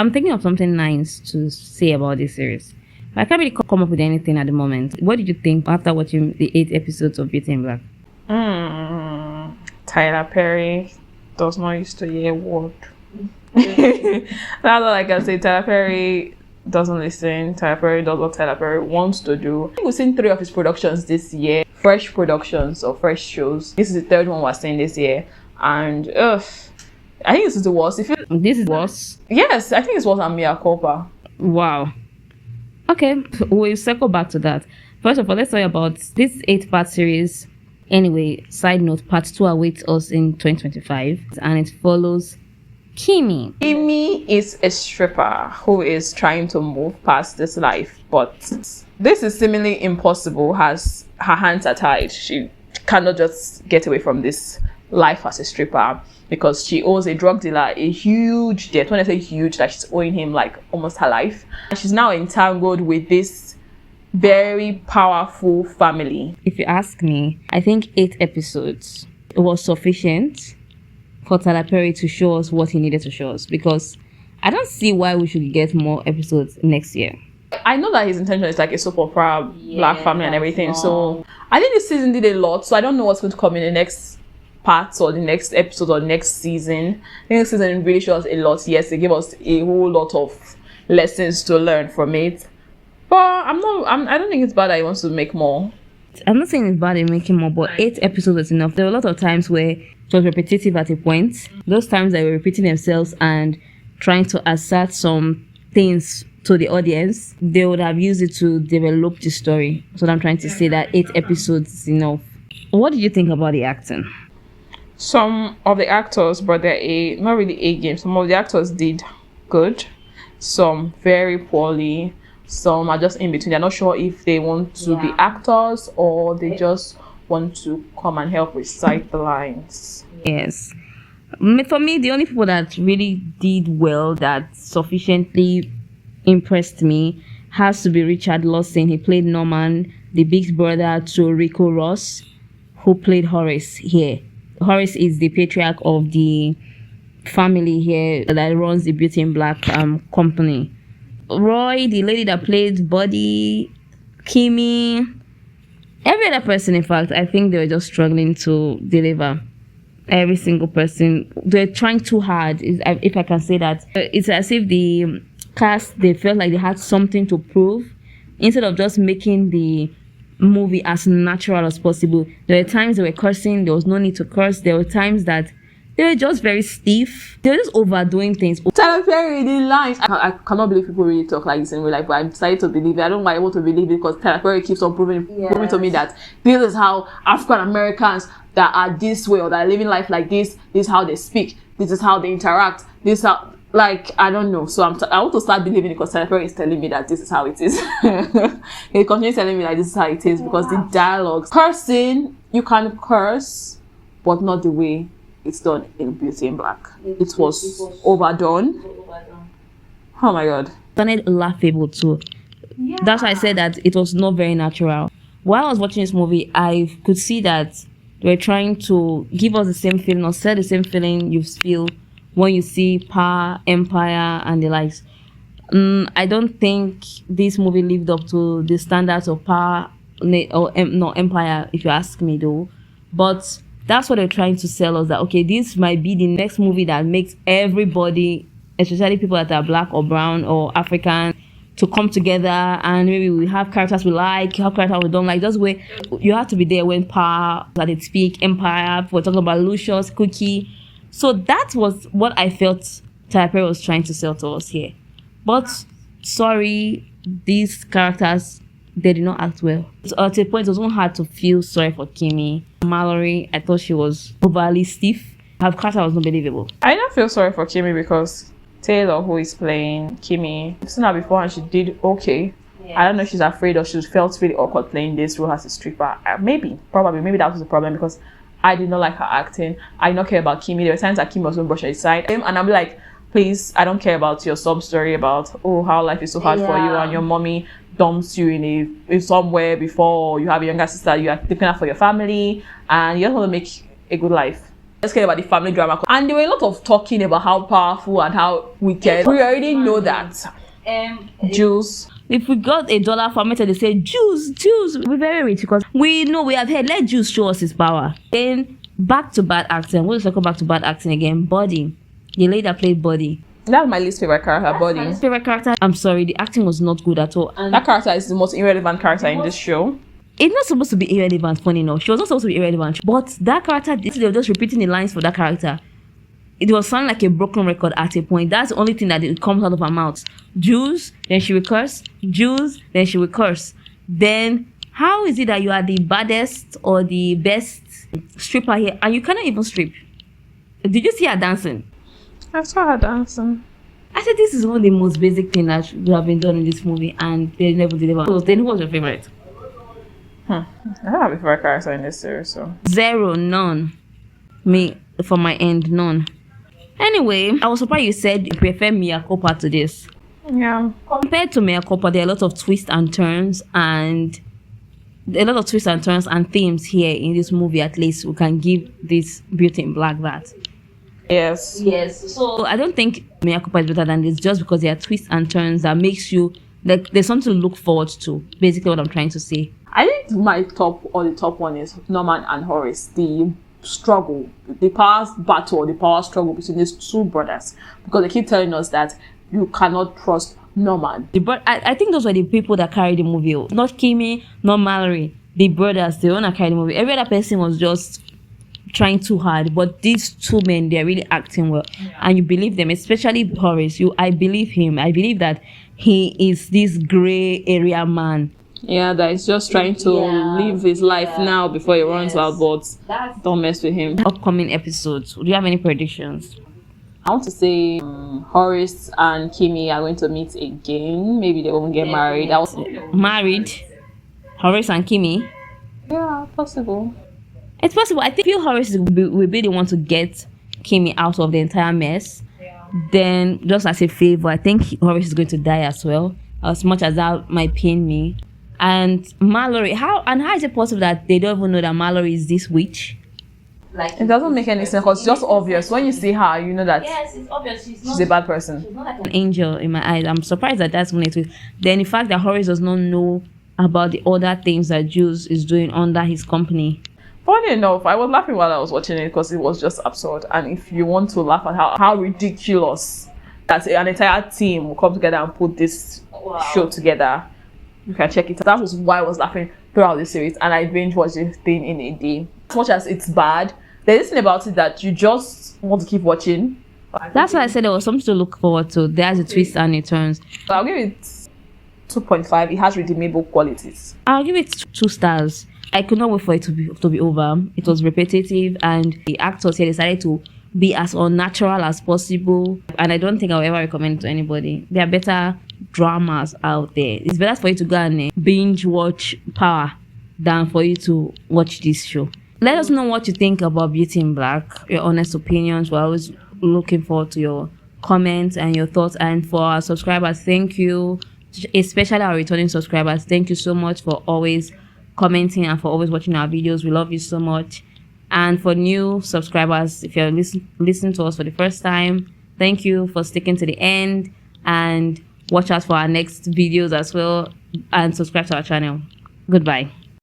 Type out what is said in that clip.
I'm thinking of something nice to say about this series. But I can't really come up with anything at the moment. What did you think after watching the 8 episodes of Beauty in Black? Tyler Perry does not used to hear a word. That's all I can say. Tyler Perry doesn't listen. Tyler Perry does what Tyler Perry wants to do. I think we've seen 3 of his productions this year. Fresh productions or fresh shows. This is the 3rd one we're seeing this year. And I think this is the worst. This is worse? Yes, I think it's worse than Mea Culpa. Wow. Okay, we'll circle back to that. First of all, let's talk about this 8-part series. Anyway, side note, part 2 awaits us in 2025. And it follows Kimi. Kimi is a stripper who is trying to move past this life, but this is seemingly impossible. Has her hands are tied. She cannot just get away from this life as a stripper because she owes a drug dealer a huge debt. When I say huge, that she's owing him like almost her life. And she's now entangled with this very powerful family. If you ask me, I think 8 episodes was sufficient for Tyler Perry to show us what he needed to show us, because I don't see why we should get more episodes next year. I know that his intention is like a soap opera, black family and everything. So I think this season did a lot. So I don't know what's going to come in the next parts or the next episode or next season. I think this season really showed us a lot. Yes, they gave us a whole lot of lessons to learn from it. But I don't think it's bad that he wants to make more. I'm not saying it's bad in making more, but 8 episodes is enough. There were a lot of times where it was repetitive at a point. Those times they were repeating themselves and trying to assert some things to the audience, they would have used it to develop the story. So I'm trying to say that 8 episodes is enough. What did you think about the acting? Some of the actors brought their not really A game. Some of the actors did good, some very poorly, some are just in between. They're not sure if they want to be actors or they just want to come and help recite the lines. Yes. For me, the only people that really did well, that sufficiently impressed me, has to be Richard Lawson. He played Norman, the big brother to Rico Ross, who played Horace here. Horace is the patriarch of the family here that runs the Beauty in Black company. Roy, the lady that played Buddy, Kimi, every other person, in fact, I think they were just struggling to deliver. Every single person, they're trying too hard, if I can say that. It's as if the cast, they felt like they had something to prove instead of just making the movie as natural as possible. There were times they were cursing, there was no need to curse. There were times that they were just very stiff. They were just overdoing things. Tyler Perry, the lines. I cannot believe people really talk like this in real life, but I decided to believe it. I don't know why I want to believe it, because Tyler Perry keeps on proving to me that this is how African Americans that are this way or that are living life like this is how they speak, this is how they interact, this is how, like, I don't know. So I want to start believing it, because Tyler Perry is telling me that this is how it is. He continues telling me like this is how it is, because the dialogues, cursing, you can curse, but not the way it's done in Beauty in Black. It was overdone. Oh my god. It sounded laughable too. Yeah. That's why I said that it was not very natural. While I was watching this movie, I could see that they were trying to give us the same feeling or sell the same feeling you feel when you see Power, Empire, and the likes. I don't think this movie lived up to the standards of Power or Empire, if you ask me though. But that's what they're trying to sell us, that okay, this might be the next movie that makes everybody, especially people that are black or brown or African, to come together, and maybe we have characters we like, have characters we don't like. That's where you have to be there when Power, that they speak, Empire, we're talking about Lucius, Cookie. So that was what I felt Tyler Perry was trying to sell to us here. But sorry, these characters, they did not act well. So at a point, it was even hard to feel sorry for Kimi. Mallory, I thought she was overly stiff. Her character was not believable. I don't feel sorry for Kimi because Taylor, who is playing Kimi, I've seen her before and she did okay. Yes. I don't know if she's afraid or she felt really awkward playing this role as a stripper. Maybe that was the problem, because I did not like her acting. I did not care about Kimi. There were times that Kimi was going to brush her aside, and I'm like, please, I don't care about your sub story about how life is so hard for you and your mommy dumps you in somewhere before you have a younger sister. You are looking out for your family and you just want to make a good life. Let's care about the family drama. And there were a lot of talking about how powerful and how wicked. We already know that. Jews. If we got $1 for America, they say Jews, we're very rich because we know we have heard. Let Jews show us his power. Then back to bad acting. We'll circle back to bad acting again. Buddy, the lady that played Buddy. That's my least favorite character, Buddy. My least favorite character. I'm sorry, the acting was not good at all. And that character is the most irrelevant character in this show. It's not supposed to be irrelevant, funny enough. She was not supposed to be irrelevant. But that character, they were just repeating the lines for that character. It was sounding like a broken record at a point. That's the only thing that it comes out of her mouth. Jews, then she will curse. Jews, then she will curse. Then, how is it that you are the baddest or the best stripper here and you cannot even strip? Did you see her dancing? I saw her dancing. I said this is one of the most basic things that should have been done in this movie and they never delivered. Then who was your favorite? I don't have a favorite character in this series, so. 0, none. Me, from my end, none. Anyway, I was surprised you said you prefer Mia Cooper to this. Yeah. Compared to Mia Cooper, there are a lot of twists and turns and themes here in this movie. At least we can give this Beauty in Black that. Yes. So I don't think Mia Cooper is better than this just because there are twists and turns that makes you like there's something to look forward to. Basically, what I'm trying to say. I think my top one is Norman and Horace. The struggle, the power battle, the power struggle between these two brothers, because they keep telling us that you cannot trust Norman. But I think those were the people that carried the movie. Not Kimmy, not Mallory. The brothers, the one that carried the movie. Every other person was just trying too hard, but these two men, they're really acting well, and you believe them, especially Horace. I believe him. I believe that he is this gray area man. Yeah, that is just trying to live his life now before he runs out, but don't mess with him. Upcoming episodes, do you have any predictions? I want to say Horace and Kimmy are going to meet again. Maybe they won't get married. Married? Horace and Kimmy? Yeah, possible. It's possible. I think Horace will be the one to get Kimmy out of the entire mess. Then, just as a favor, I think Horace is going to die as well, as much as that might pain me. And Mallory, how is it possible that they don't even know that Mallory is this witch? Like, it doesn't make any sense because it's just obvious. When you see her, you know that it's obvious. She's a bad person. She's not like an angel in my eyes. I'm surprised that that's when it is. Then the fact that Horace does not know about the other things that Jules is doing under his company. Funny enough, I was laughing while I was watching it because it was just absurd. And if you want to laugh at how ridiculous that an entire team will come together and put this show together, you can check it out. That was why I was laughing throughout the series, and I binge watched this thing in a day. As much as it's bad, there's something about it that you just want to keep watching. That's why I said there was something to look forward to. There's a twist and it turns. So I'll give it 2.5. It has redeemable qualities. I'll give it 2 stars. I could not wait for it to be over. It was repetitive, and the actors here decided to be as unnatural as possible. And I don't think I'll ever recommend it to anybody. There are better dramas out there. It's better for you to go and binge watch Power than for you to watch this show. Let us know what you think about Beauty in Black, your honest opinions. We're always looking forward to your comments and your thoughts. And for our subscribers, thank you, especially our returning subscribers. Thank you so much for always commenting and for always watching our videos. We love you so much. And for new subscribers, if you're listening to us for the first time, thank you for sticking to the end, and watch us for our next videos as well, and subscribe to our channel. Goodbye.